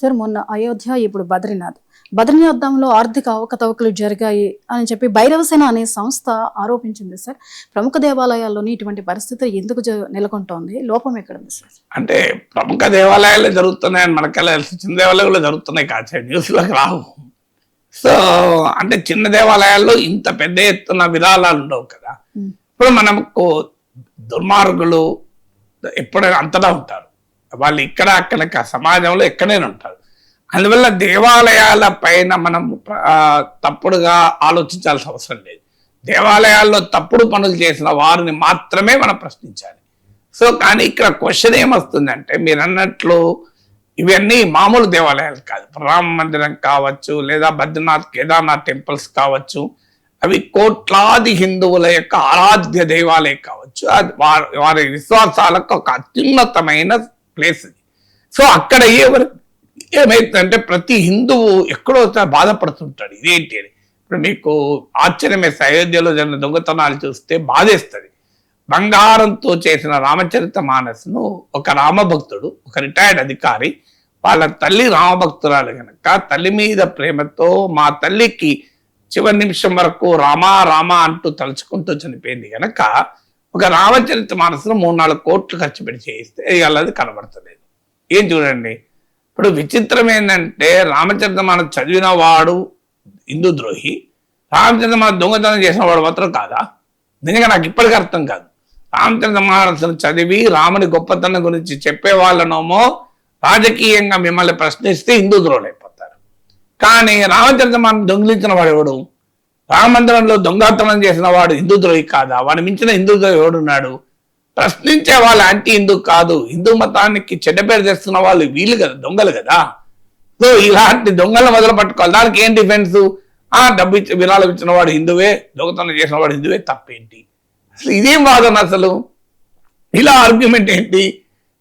Sir మొన్న అయోధ్య, ఇప్పుడు బద్రీనాథ్ ధాంలో ఆర్థిక అవకతవకలు జరిగాయి అని చెప్పి భైరవసేన అనే సంస్థ ఆరోపించింది సార్. ప్రముఖ దేవాలయాల్లోని ఇటువంటి పరిస్థితి ఎందుకు నెలకొంటోంది? లోపం ఎక్కడుంది సార్? అంటే ప్రముఖ దేవాలయాల్లో జరుగుతున్నాయని మనకెలా తెలుసు? చిన్న దేవాలయాల్లో జరుగుతున్నాయి కాదు, న్యూస్లోకి రావు. సో అంటే చిన్న దేవాలయాల్లో ఇంత పెద్ద ఎత్తున విరాళాలు ఉండవు కదా. ఇప్పుడు మనకు దుర్మార్గులు ఎప్పుడైనా అంతటా ఉంటారు, వాళ్ళు ఇక్కడ అక్కడ సమాజంలో ఎక్కడైనా ఉంటారు. అందువల్ల దేవాలయాల పైన మనం తప్పుడుగా ఆలోచించాల్సిన అవసరం లేదు. దేవాలయాల్లో తప్పుడు పనులు చేసిన వారిని మాత్రమే మనం ప్రశ్నించాలి. సో కానీ ఇక్కడ క్వశ్చన్ ఏమొస్తుందంటే, మీరు అన్నట్లు ఇవన్నీ మామూలు దేవాలయాలు కాదు. రామ మందిరం కావచ్చు, లేదా బద్రీనాథ్ కేదార్నాథ్ టెంపుల్స్ కావచ్చు, అవి కోట్లాది హిందువుల యొక్క ఆరాధ్య దేవాలయం కావచ్చు. అది వారి విశ్వాసాలకు ఒక అత్యున్నతమైన ప్లేస్ అది. సో అక్కడ ఏమైతుందంటే ప్రతి హిందువు ఎక్కడో బాధపడుతుంటాడు, ఇదేంటి అని. ఇప్పుడు మీకు ఆశ్చర్యం వేస్తే, అయోధ్యలో జరిగిన దొంగతనాలు చూస్తే బాధేస్తుంది. బంగారంతో చేసిన రామచరిత మానస్ను ఒక రామభక్తుడు, ఒక రిటైర్డ్ అధికారి, వాళ్ళ తల్లి రామభక్తురాలు కనుక తల్లి మీద ప్రేమతో మా తల్లికి చివరి నిమిషం వరకు రామా రామా అంటూ తలుచుకుంటూ చనిపోయింది కనుక ఒక రామచరిత మానస్ను 3-4 కోట్లు ఖర్చు పెట్టి చేయిస్తే అది కనబడతలేదు. ఏం చూడండి, ఇప్పుడు విచిత్రం ఏంటంటే రామచరిత మానస్ చదివిన వాడు హిందూ ద్రోహి, రామచరిత మానస్ దొంగతనం చేసిన వాడు మాత్రం కాదా? నిజంగా నాకు ఇప్పటికీ అర్థం కాదు. రామచరిత మానస్ను చదివి రాముని గొప్పతనం గురించి చెప్పే వాళ్ళనేమో రాజకీయంగా మిమ్మల్ని ప్రశ్నిస్తే హిందూ ద్రోహులు అయిపోతారు. కానీ రామచరిత మానస్ దొంగిలించిన వాడు ఎవడు? రామ మందిరంలో దొంగతనం చేసిన వాడు హిందూ ద్రోహి కాదా? వాడు మించిన హిందూ ద్రోహి ఎవడున్నాడు? ప్రశ్నించే వాళ్ళు యాంటీ హిందూ కాదు, హిందూ మతానికి చెడ్డ పేరు తెస్తున్న వాళ్ళు వీళ్ళు కదా, దొంగలు కదా. సో ఇలాంటి దొంగలను మొదలు పట్టుకోవాలి. దానికి ఏం డిఫెన్స్? డబ్బు ఇచ్చి విరాళం ఇచ్చిన వాడు హిందువే, దొంగతనం చేసిన వాడు హిందువే, తప్పేంటి? అసలు ఇదేం వాదన? అసలు ఇలా ఆర్గ్యుమెంట్ ఏంటి?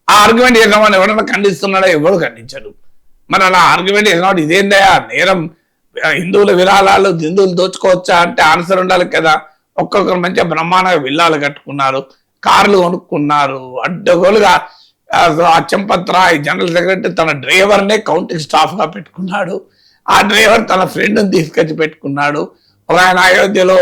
ఆ ఆర్గ్యుమెంట్ చేసిన వాడిని ఎవరైనా ఖండిస్తున్నాడా? ఎవరు ఖండించడు. మరి అలా ఆర్గ్యుమెంట్ చేసిన వాడు ఇదేందయా నేరం, హిందువుల విరాళాలు హిందువులు దోచుకోవచ్చా అంటే ఆన్సర్ ఉండాలి కదా. ఒక్కొక్కరు మంచిగా బ్రహ్మాండంగా విల్లాలు కట్టుకున్నారు, కార్లు కొనుక్కున్నారు, అడ్డగోలుగా. ఆ చంపత్ రాయ్ జనరల్ సెక్రటరీ తన డ్రైవర్నే కౌంటింగ్ స్టాఫ్ గా పెట్టుకున్నాడు. ఆ డ్రైవర్ తన ఫ్రెండ్ని తీసుకొచ్చి పెట్టుకున్నాడు. ఒక ఆయన అయోధ్యలో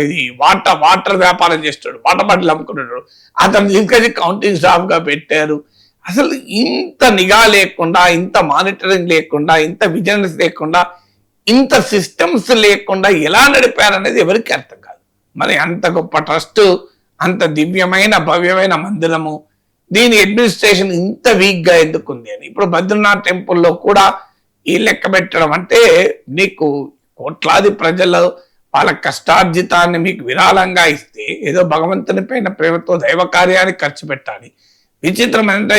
ఇది వాటర్ వ్యాపారం చేస్తాడు, వాటర్ బాటిల్ అమ్ముకున్నాడు, అతను తీసుకొచ్చి కౌంటింగ్ స్టాఫ్ గా పెట్టారు. అసలు ఇంత నిఘా లేకుండా, ఇంత మానిటరింగ్ లేకుండా, ఇంత విజిలెన్స్ లేకుండా, ఇంత సిస్టమ్స్ లేకుండా ఎలా నడిపారనేది ఎవరికి అర్థం కాదు. మరి అంత గొప్ప ట్రస్ట్, అంత దివ్యమైన భవ్యమైన మందిరము, దీని అడ్మినిస్ట్రేషన్ ఇంత వీక్ గా ఎందుకుంది అని. ఇప్పుడు బద్రీనాథ్ టెంపుల్లో కూడా ఈ లెక్క పెట్టడం అంటే, నీకు కోట్లాది ప్రజలు వాళ్ళ కష్టార్జితాన్ని మీకు విరాళంగా ఇస్తే ఏదో భగవంతుని పైన ప్రేమతో దైవ కార్యానికి ఖర్చు పెట్టాలి. విచిత్రం ఏంటంటే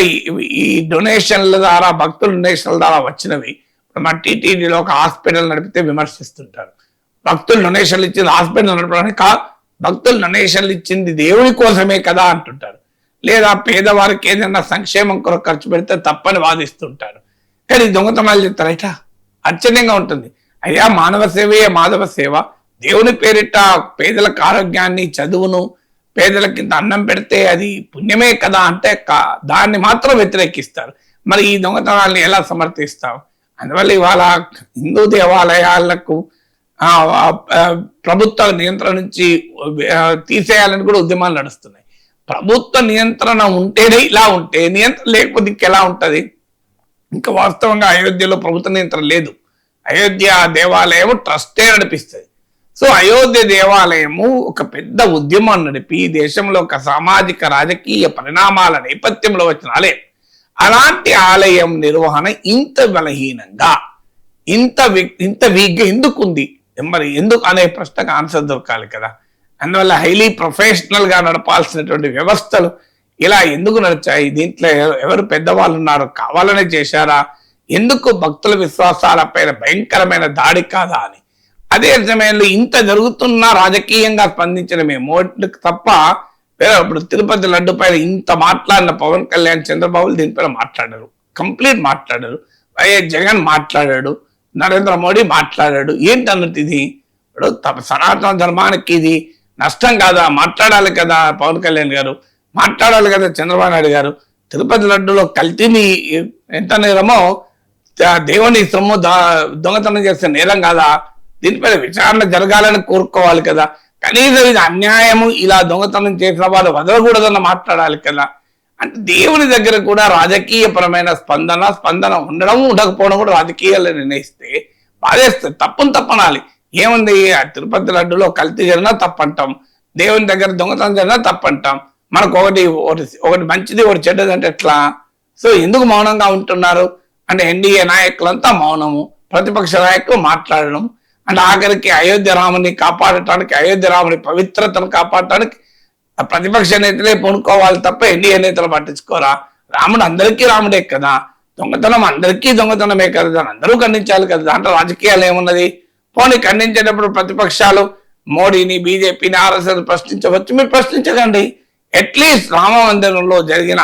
ఈ డొనేషన్ల ద్వారా, భక్తుల డొనేషన్ల ద్వారా వచ్చినవి మా టీటీడీలో ఒక హాస్పిటల్ నడిపితే విమర్శిస్తుంటారు. భక్తులు డొనేషన్లు ఇచ్చింది హాస్పిటల్ నడపడానికి, భక్తులు డొనేషన్లు ఇచ్చింది దేవుని కోసమే కదా అంటుంటారు. లేదా పేదవారికి ఏదైనా సంక్షేమం కొరకు ఖర్చు పెడితే తప్పని వాదిస్తుంటారు. కానీ దొంగతనాలు చెప్తారట, ఆశ్చర్యంగా ఉంటుంది. అయ్యా మానవ సేవయే మాధవ సేవ, దేవుని పేరిట పేదలకు ఆరోగ్యాన్ని, చదువును, పేదలకి ఇంత అన్నం పెడితే అది పుణ్యమే కదా అంటే దాన్ని మాత్రం వ్యతిరేకిస్తారు. మరి ఈ దొంగతనాన్ని ఎలా సమర్థిస్తాం? అందువల్ల ఇవాళ హిందూ దేవాలయాలకు ప్రభుత్వ నియంత్రణ నుంచి తీసేయాలని కూడా ఉద్యమాలు నడుస్తున్నాయి. ప్రభుత్వ నియంత్రణ ఉంటేనే ఇలా ఉంటే, నియంత్రణ లేకపోతే ఇంకెలా ఉంటుంది? ఇంకా వాస్తవంగా అయోధ్యలో ప్రభుత్వ నియంత్రణ లేదు. అయోధ్య దేవాలయం ట్రస్టే నడిపిస్తుంది. సో అయోధ్య దేవాలయము ఒక పెద్ద ఉద్యమం నడిపి దేశంలో ఒక సామాజిక రాజకీయ పరిణామాల నేపథ్యంలో వచ్చిన ఆలయం. అలాంటి ఆలయం నిర్వహణ ఇంత బలహీనంగా, ఇంత వీక్గా ఎందుకుంది? మరి ఎందుకు అనే ప్రశ్నకు ఆన్సర్ దొరకాలి కదా. అందువల్ల హైలీ ప్రొఫెషనల్ గా నడపాల్సినటువంటి వ్యవస్థలు ఇలా ఎందుకు నడిచాయి? దీంట్లో ఎవరు పెద్దవాళ్ళు ఉన్నారు? కావాలనే చేశారా? ఎందుకు భక్తుల విశ్వాసాలపైన భయంకరమైన దాడి కాదా అని. అదే సమయంలో ఇంత జరుగుతున్నా రాజకీయంగా స్పందించడమేమో తప్ప ఇప్పుడు తిరుపతి లడ్డు పైన ఇంత మాట్లాడిన పవన్ కళ్యాణ్, చంద్రబాబు దీనిపైన మాట్లాడారు, కంప్లీట్ మాట్లాడారు. వైఎస్ జగన్ మాట్లాడాడు, నరేంద్ర మోడీ మాట్లాడాడు. ఏంటన్నట్టు ఇది? ఇప్పుడు సనాతన ధర్మానికి ఇది నష్టం కాదా? మాట్లాడాలి కదా పవన్ కళ్యాణ్ గారు, మాట్లాడాలి కదా చంద్రబాబు నాయుడు గారు. తిరుపతి లడ్డులో కల్తీని ఎంత నేరమో దేవుని సొమ్ము దొంగతనం చేస్తే నేరం కాదా? దీనిపైన విచారణ జరగాలని కోరుకోవాలి కదా. కనీసం ఇది అన్యాయము, ఇలా దొంగతనం చేసిన వాళ్ళు వదలకూడదన్న మాట్లాడాలి కదా. అంటే దేవుని దగ్గర కూడా రాజకీయపరమైన స్పందన ఉండడం ఉండకపోవడం కూడా రాజకీయాలు నిర్ణయిస్తే బాధేస్తుంది. తప్పనాలి. ఏముంది, ఆ తిరుపతి లడ్డులో కల్తీ జరిగినా తప్పంటాం, దేవుని దగ్గర దొంగతనం జరిగినా తప్పంటాం. మనకు ఒకటి మంచిది ఒకటి చెడ్డది అంటే ఎట్లా? సో ఎందుకు మౌనంగా ఉంటున్నారు అంటే ఎన్డీఏ నాయకులంతా మౌనము, ప్రతిపక్ష నాయకులు మాట్లాడడం, అంటే ఆఖరికి అయోధ్య రాముని కాపాడటానికి, అయోధ్య రాముని పవిత్రతను కాపాడటానికి ప్రతిపక్ష నేతలే పూనుకోవాలి తప్ప ఎన్డీఏ నేతలు పట్టించుకోరా? రాముడు అందరికీ రాముడే కదా, దొంగతనం అందరికీ దొంగతనమే కదా, దాన్ని అందరూ ఖండించాలి కదా. దాంట్లో రాజకీయాలు ఏమున్నది? పోనీ ఖండించేటప్పుడు ప్రతిపక్షాలు మోడీని, బీజేపీని, ఆర్ఎస్ఎస్ ప్రశ్నించవచ్చు, మీరు ప్రశ్నించకండి. అట్లీస్ట్ రామ మందిరంలో జరిగిన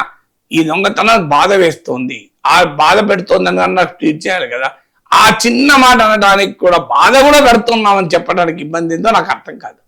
ఈ దొంగతనం బాధ వేస్తుంది, ఆ బాధ పెడుతోందని అన్నట్టు ట్వీట్ చేయాలి కదా. ఆ చిన్న మాట అనడానికి కూడా బాధ కూడా పెడుతున్నామని చెప్పడానికి ఇబ్బంది ఏందో నాకు అర్థం కాదు.